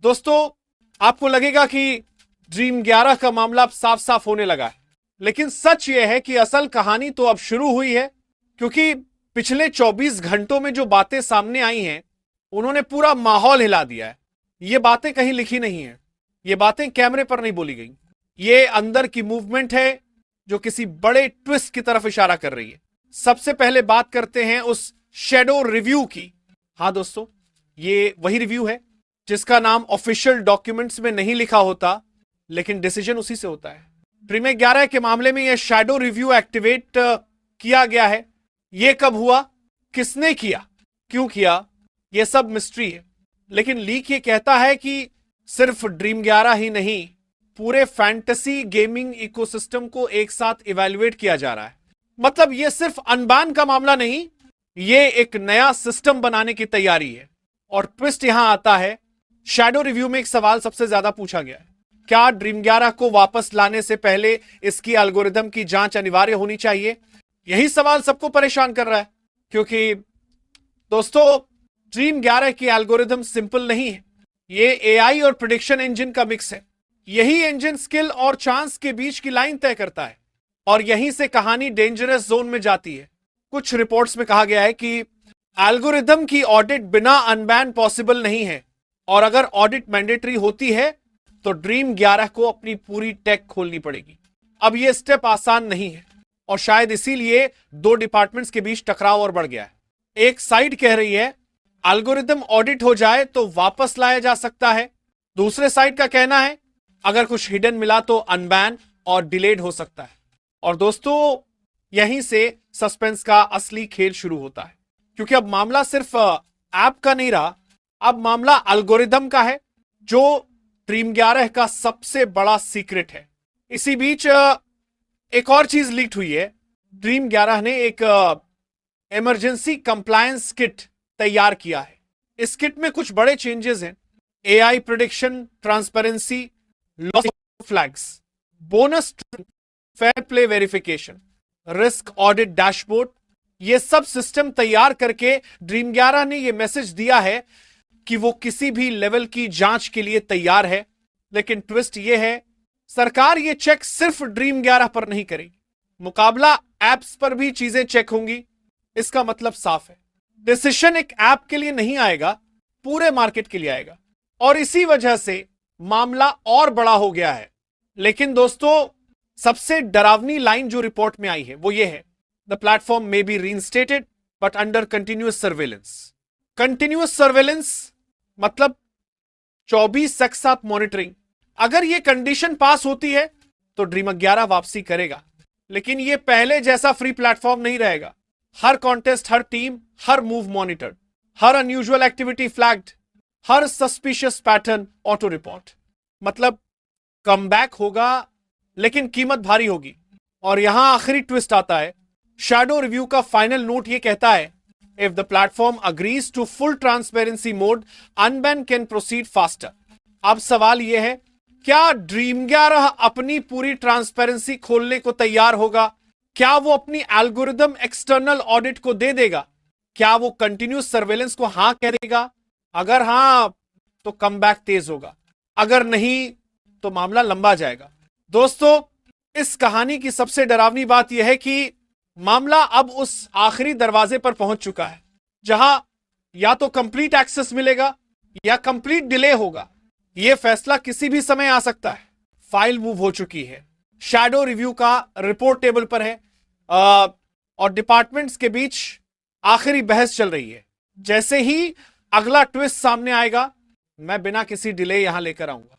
दोस्तों, आपको लगेगा कि ड्रीम 11 का मामला अब साफ साफ होने लगा है, लेकिन सच यह है कि असल कहानी तो अब शुरू हुई है, क्योंकि पिछले 24 घंटों में जो बातें सामने आई हैं उन्होंने पूरा माहौल हिला दिया है। ये बातें कहीं लिखी नहीं है, ये बातें कैमरे पर नहीं बोली गई, ये अंदर की मूवमेंट है जो किसी बड़े ट्विस्ट की तरफ इशारा कर रही है। सबसे पहले बात करते हैं उस शैडो रिव्यू की। हाँ दोस्तों, ये वही रिव्यू है जिसका नाम ऑफिशियल डॉक्यूमेंट्स में नहीं लिखा होता, लेकिन डिसीजन उसी से होता है। ड्रीम 11 के मामले में यह शैडो रिव्यू एक्टिवेट किया गया है। यह कब हुआ, किसने किया, क्यों किया, यह सब मिस्ट्री है। लेकिन लीक ये कहता है कि सिर्फ ड्रीम 11 ही नहीं, पूरे फैंटेसी गेमिंग इकोसिस्टम को एक साथ इवैल्यूएट किया जा रहा है। मतलब यह सिर्फ अनबान का मामला नहीं, यह एक नया सिस्टम बनाने की तैयारी है। और ट्विस्ट यहां आता है, शैडो रिव्यू में एक सवाल सबसे ज्यादा पूछा गया है, क्या ड्रीम 11 को वापस लाने से पहले इसकी एल्गोरिदम की जांच अनिवार्य होनी चाहिए? यही सवाल सबको परेशान कर रहा है, क्योंकि दोस्तों ड्रीम 11 की एल्गोरिदम सिंपल नहीं है। ये एआई और प्रेडिक्शन इंजन का मिक्स है। यही इंजन स्किल और चांस के बीच की लाइन तय करता है, और यहीं से कहानी डेंजरस जोन में जाती है। कुछ रिपोर्ट्स में कहा गया है कि एल्गोरिदम की ऑडिट बिना अनबैन पॉसिबल नहीं है, और अगर ऑडिट मैंडेटरी होती है तो ड्रीम 11 को अपनी पूरी टेक खोलनी पड़ेगी। अब यह स्टेप आसान नहीं है, और शायद इसीलिए दो डिपार्टमेंट्स के बीच टकराव और बढ़ गया है। एक साइड कह रही है एल्गोरिदम ऑडिट हो जाए तो वापस लाया जा सकता है, दूसरे साइड का कहना है अगर कुछ हिडन मिला तो अनबैन और डिलेड हो सकता है। और दोस्तों यहीं से सस्पेंस का असली खेल शुरू होता है, क्योंकि अब मामला सिर्फ ऐप का नहीं रहा, अब मामला एल्गोरिदम का है, जो ड्रीम 11 का सबसे बड़ा सीक्रेट है। इसी बीच एक और चीज लीक हुई है। ड्रीम 11 ने एक इमरजेंसी कंप्लायंस किट तैयार किया है। इस किट में कुछ बड़े चेंजेस हैं। AI prediction, transparency, loss flags, bonus, fair play verification, risk audit dashboard, ये सब सिस्टम तैयार करके ड्रीम 11 ने यह मैसेज दिया है कि वो किसी भी लेवल की जांच के लिए तैयार है। लेकिन ट्विस्ट यह है, सरकार ये चेक सिर्फ ड्रीम 11 पर नहीं करेगी, मुकाबला एप्स पर भी चीजें चेक होंगी। इसका मतलब साफ है, डिसीजन एक ऐप के लिए नहीं आएगा, पूरे मार्केट के लिए आएगा। और इसी वजह से मामला और बड़ा हो गया है। लेकिन दोस्तों सबसे डरावनी लाइन जो रिपोर्ट में आई है वो ये है, the platform may be reinstated but under continuous surveillance. Continuous surveillance मतलब 24/7 मॉनिटरिंग। अगर यह कंडीशन पास होती है तो ड्रीम 11 वापसी करेगा, लेकिन यह पहले जैसा फ्री प्लेटफॉर्म नहीं रहेगा। हर कॉन्टेस्ट, हर टीम, हर मूव मॉनिटर्ड, हर अनयूजुअल एक्टिविटी फ्लैग्ड, हर सस्पिशियस पैटर्न ऑटो रिपोर्ट। मतलब कमबैक होगा, लेकिन कीमत भारी होगी। और यहां आखिरी ट्विस्ट आता है। शैडो रिव्यू का फाइनल नोट यह कहता है, if the platform agrees to full transparency mode, unban can proceed faster. अब सवाल यह है, क्या ड्रीम 11 अपनी पूरी ट्रांसपेरेंसी खोलने को तैयार होगा? क्या वो अपनी एल्गोरिदम एक्सटर्नल ऑडिट को दे देगा? क्या वो कंटिन्यूस सर्वेलेंस को हां कह देगा? अगर हां तो कमबैक तेज होगा, अगर नहीं तो मामला लंबा जाएगा। दोस्तों इस कहानी की सबसे डरावनी बात यह है कि मामला अब उस आखिरी दरवाजे पर पहुंच चुका है, जहां या तो कंप्लीट एक्सेस मिलेगा या कंप्लीट डिले होगा। यह फैसला किसी भी समय आ सकता है। फाइल मूव हो चुकी है, शैडो रिव्यू का रिपोर्ट टेबल पर है, और डिपार्टमेंट्स के बीच आखिरी बहस चल रही है। जैसे ही अगला ट्विस्ट सामने आएगा, मैं बिना किसी डिले यहां लेकर आऊंगा।